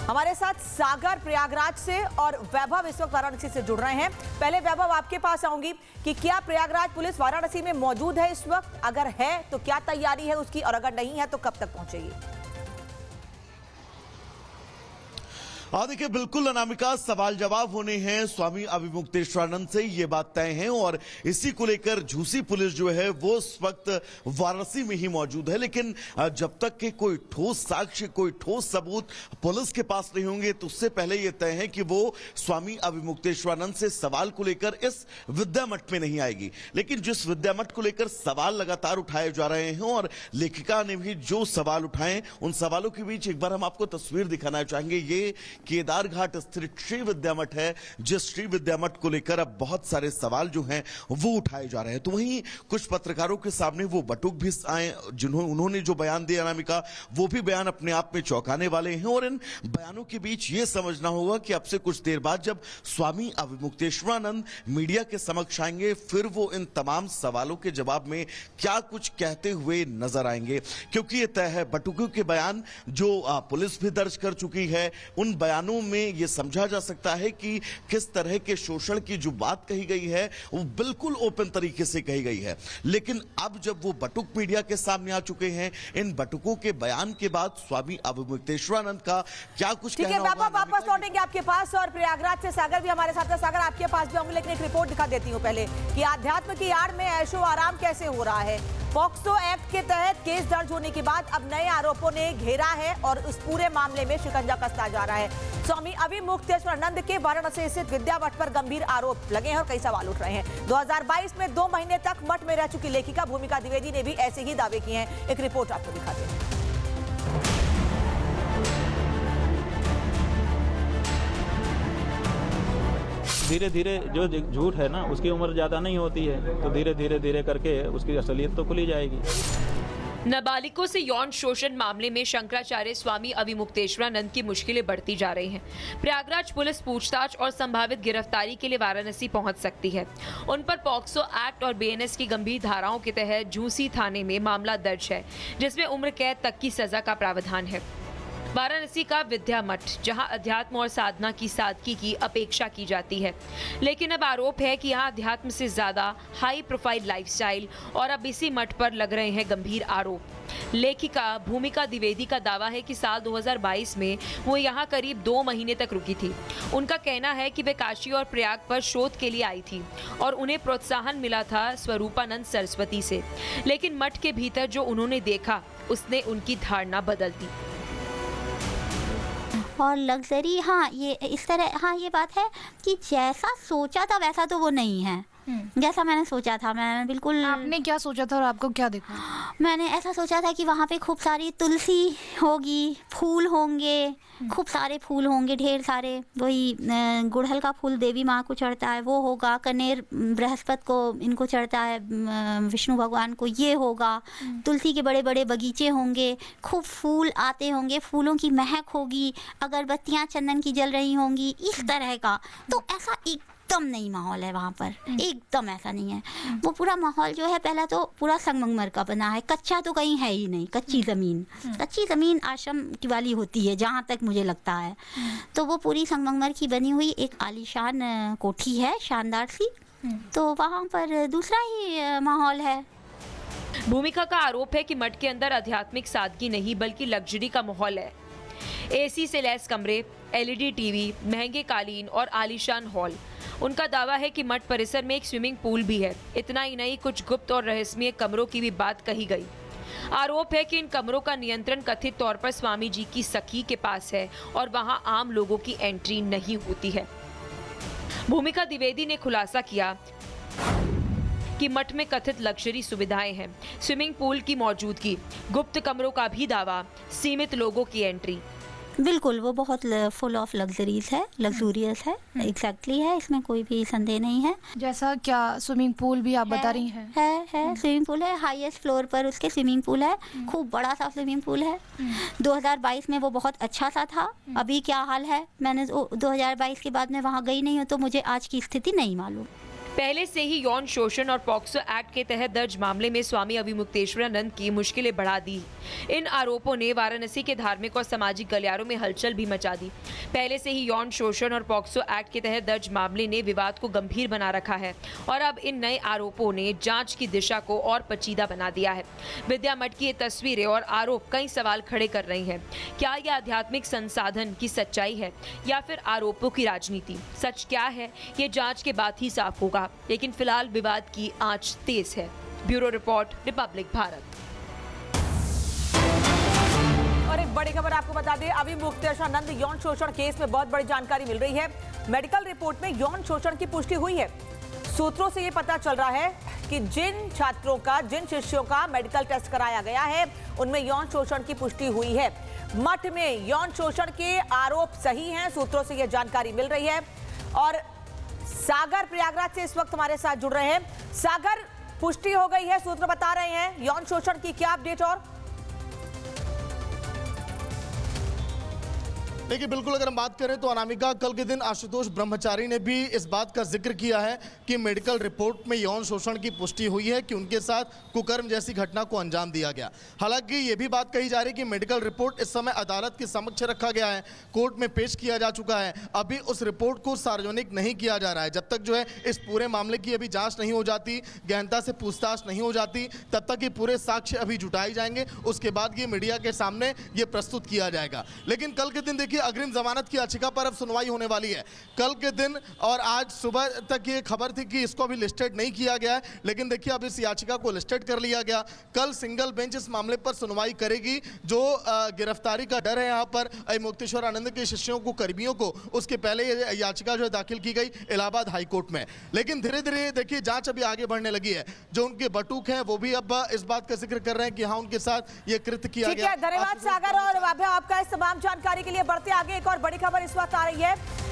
हमारे साथ सागर प्रयागराज से और वैभव इस वक्त वाराणसी से जुड़ रहे हैं। पहले वैभव आपके पास आऊंगी कि क्या प्रयागराज पुलिस वाराणसी में मौजूद है इस वक्त? अगर है तो क्या तैयारी है उसकी, और अगर नहीं है तो कब तक पहुंचेगी? देखिए, बिल्कुल अनामिका, सवाल जवाब होने हैं स्वामी अभिमुक्तेश्वरानंद से, ये बात तय है और इसी को लेकर झूसी पुलिस जो है वो इस वक्त वाराणसी में ही मौजूद है। लेकिन जब तक के कोई ठोस साक्ष्य, कोई ठोस सबूत पुलिस के पास नहीं होंगे तो उससे पहले यह तय है कि वो स्वामी अभिमुक्तेश्वरानंद से सवाल को लेकर इस विद्या मठ में नहीं आएगी। लेकिन जिस विद्या मठ को लेकर सवाल लगातार उठाए जा रहे हैं और लेखिका ने भी जो सवाल उठाए, उन सवालों के बीच एक बार हम आपको तस्वीर दिखाना चाहेंगे। ये केदार घाट स्थित श्री विद्या मठ है, जिस श्री विद्या मठ को लेकर अब बहुत सारे सवाल जो हैं वो उठाए जा रहे हैं। तो वहीं कुछ पत्रकारों के सामने वो बटुक भी आए, उन्होंने जो बयान दिया अनामिका, वो भी बयान अपने आप में चौंकाने वाले हैं। और इन बयानों के बीच ये समझना होगा कि अब से कुछ देर बाद जब स्वामी अभिमुक्तेश्वरानंद मीडिया के समक्ष आएंगे, फिर वो इन तमाम सवालों के जवाब में क्या कुछ कहते हुए नजर आएंगे। क्योंकि ये तय है, बटुकों के बयान जो पुलिस भी दर्ज कर चुकी है, उन बयानों में यह समझा जा सकता है कि किस तरह के शोषण की जो बात कही गई है वो बिल्कुल ओपन तरीके से कही गई है। लेकिन अब जब वो बटुक मीडिया के सामने आ चुके हैं, इन बटुकों के बयान के बाद स्वामी अभिमुक्तेश्वरानंद का क्या कुछ कहना होगा। वापस लौटेंगे आपके पास और प्रयागराज से सागर भी हमारे साथ है। सागर, आपके पास भी होंगे, लेकिन एक रिपोर्ट दिखा देती हूँ पहले कि आध्यात्म की आड़ में ऐशो आराम कैसे हो रहा है। पॉक्सो एक्ट के तहत केस दर्ज होने के बाद अब नए आरोपों ने घेरा है और इस पूरे मामले में शिकंजा कसता जा रहा है। स्वामी अभिमुक्तेश्वरानंद के वाराणसी स्थित विद्या मठ पर गंभीर आरोप लगे हैं और कई सवाल उठ रहे हैं। 2022 में 2 महीने तक मठ में रह चुकी लेखिका भूमिका द्विवेदी ने भी ऐसे ही दावे किए हैं। एक रिपोर्ट आपको दिखाते हैं। धीरे धीरे जो झूठ है ना, उसकी उम्र ज़्यादा नहीं होती है, तो धीरे धीरे करके उसकी असलियत तो खुली जाएगी। नाबालिगों से यौन शोषण मामले में शंकराचार्य स्वामी अभिमुक्तेश्वरानंद की मुश्किलें बढ़ती जा रही हैं। प्रयागराज पुलिस पूछताछ और संभावित गिरफ्तारी के लिए वाराणसी पहुंच सकती है। उन पर पॉक्सो एक्ट और बीएनएस की गंभीर धाराओं के तहत झूसी थाने में मामला दर्ज है, जिसमें उम्र कैद तक की सजा का प्रावधान है। वाराणसी का विद्या मठ, जहां अध्यात्म और साधना की सादगी की अपेक्षा की जाती है, लेकिन अब आरोप है कि यहां अध्यात्म से ज्यादा हाई प्रोफाइल लाइफस्टाइल, और अब इसी मठ पर लग रहे हैं गंभीर आरोप। लेखिका भूमिका द्विवेदी का दावा है कि साल 2022 में वो यहां करीब 2 महीने तक रुकी थी। उनका कहना है कि वे काशी और प्रयाग पर शोध के लिए आई थी और उन्हें प्रोत्साहन मिला था स्वरूपानंद सरस्वती से, लेकिन मठ के भीतर जो उन्होंने देखा उसने उनकी धारणा बदल दी। और लग्जरी, हाँ ये इस तरह, हाँ ये बात है कि जैसा सोचा था वैसा तो वो नहीं है। जैसा मैंने सोचा था, मैं बिल्कुल। आपने क्या सोचा था और आपको क्या देखा? मैंने ऐसा सोचा था कि वहाँ पे खूब सारी तुलसी होगी, फूल होंगे, खूब सारे फूल होंगे, ढेर सारे। वही गुड़हल का फूल देवी माँ को चढ़ता है, वो होगा। कनेर बृहस्पति को इनको चढ़ता है, विष्णु भगवान को, ये होगा। तुलसी के बड़े बड़े बगीचे होंगे, खूब फूल आते होंगे, फूलों की महक होगी, अगरबत्तियाँ चंदन की जल रही होंगी, इस तरह का। तो ऐसा एकदम नहीं माहौल है वहाँ पर, एकदम ऐसा नहीं है। वो पूरा माहौल जो है, पहला तो पूरा संगमरमर का बना है, कच्चा तो कहीं है ही नहीं। कच्ची ज़मीन आश्रम की वाली होती है जहाँ तक मुझे लगता है। तो वो पूरी संगमरमर की बनी हुई एक आलीशान कोठी है, शानदार सी। तो वहाँ पर दूसरा ही माहौल है। भूमिका का आरोप है कि मठ के अंदर आध्यात्मिक सादगी नहीं बल्कि लग्जरी का माहौल है। एसी से लैस कमरे, एलईडी टीवी, महंगे कालीन और आलीशान हॉल। उनका दावा है कि मठ परिसर में एक स्विमिंग पूल भी है। इतना ही नहीं, कुछ गुप्त और रहस्यमय कमरों की भी बात कही गई। आरोप है कि इन कमरों का नियंत्रण कथित तौर पर स्वामी जी की सखी के पास है और वहां आम लोगों की एंट्री नहीं होती है। भूमिका द्विवेदी ने खुलासा किया कि मठ में कथित लग्जरी सुविधाएं हैं, स्विमिंग पूल की मौजूदगी, गुप्त कमरों का भी दावा, सीमित लोगों की एंट्री। बिल्कुल, वो बहुत फुल ऑफ लग्जरीज है, लग्जूरियस है, एग्जैक्टली है, इसमें कोई भी संदेह नहीं है। जैसा क्या स्विमिंग पूल भी आप बता रही हैं? है स्विमिंग पूल है, हाईएस्ट फ्लोर पर उसके स्विमिंग पूल है, खूब बड़ा सा स्विमिंग पूल है। 2022 में वो बहुत अच्छा सा था। अभी क्या हाल है, मैंने 2022 के बाद में वहाँ गई नहीं हूँ, तो मुझे आज की स्थिति नहीं मालूम। पहले से ही यौन शोषण और पॉक्सो एक्ट के तहत दर्ज मामले में स्वामी अविमुक्तेश्वरानंद की मुश्किलें बढ़ा दी। इन आरोपों ने वाराणसी के धार्मिक और सामाजिक गलियारों में हलचल भी मचा दी। पहले से ही यौन शोषण और पॉक्सो एक्ट के तहत दर्ज मामले ने विवाद को गंभीर बना रखा है और अब इन नए आरोपों ने जांच की दिशा को और पेचीदा बना दिया है। विद्या मठ की ये तस्वीरें और आरोप कई सवाल खड़े कर रही हैं। क्या यह आध्यात्मिक संसाधन की सच्चाई है या फिर आरोपों की राजनीति? सच क्या है ये जांच के बाद ही साफ होगा, लेकिन फिलहाल विवाद की आंच तेज है। Bureau report, Republic Bharat. और एक बड़ी खबर आपको बता दें, अविमुक्तेश्वरानंद यौन शोषण केस में बहुत बड़ी जानकारी मिल रही है। मेडिकल रिपोर्ट में यौन शोषण की पुष्टि हुई है। सूत्रों से ये पता चल रहा है कि जिन शिष्यों का मेडिकल टेस्ट कराया गया है उनमें यौन शोषण की पुष्टि हुई है। मठ में यौन शोषण के आरोप सही हैं, सूत्रों से यह जानकारी मिल रही है। और सागर प्रयागराज से इस वक्त हमारे साथ जुड़ रहे हैं। सागर, पुष्टि हो गई है, सूत्र बता रहे हैं यौन शोषण की, क्या अपडेट? और देखिए, बिल्कुल अगर हम बात करें तो अनामिका, कल के दिन आशुतोष ब्रह्मचारी ने भी इस बात का जिक्र किया है कि मेडिकल रिपोर्ट में यौन शोषण की पुष्टि हुई है कि उनके साथ कुकर्म जैसी घटना को अंजाम दिया गया। हालांकि ये भी बात कही जा रही है कि मेडिकल रिपोर्ट इस समय अदालत के समक्ष रखा गया है, कोर्ट में पेश किया जा चुका है। अभी उस रिपोर्ट को सार्वजनिक नहीं किया जा रहा है। जब तक जो है इस पूरे मामले की अभी जाँच नहीं हो जाती, गहनता से पूछताछ नहीं हो जाती, तब तक ये पूरे साक्ष्य अभी जुटाए जाएंगे। उसके बाद ये मीडिया के सामने ये प्रस्तुत किया जाएगा। लेकिन कल के दिन देखिए, अग्रिम जमानत की याचिका पर अब सुनवाई होने वाली है। कल के दिन और आज सुबह तक ये खबर थी कि इसको अभी लिस्टेड नहीं किया गया है, लेकिन देखिए अब इस याचिका को लिस्टेड कर लिया गया। कल सिंगल बेंच इस मामले पर सुनवाई करेगी। जो गिरफ्तारी का डर है यहाँ पर अविमुक्तेश्वरानंद के शिष्यों को, कर्मियों को, उसके पहले ये याचिका जो है दाखिल की गई इलाहाबाद हाईकोर्ट में। लेकिन धीरे धीरे देखिए जांच अभी आगे बढ़ने लगी है। जो उनके बटुक हैं वो भी अब इस बात का जिक्र कर रहे हैं कि हाँ, उनके साथ ये कृत्य किया गया। धन्यवाद सागर और आपका इस तमाम जानकारी के लिए। बढ़ते आगे, एक और बड़ी खबर इस वक्त आ रही है।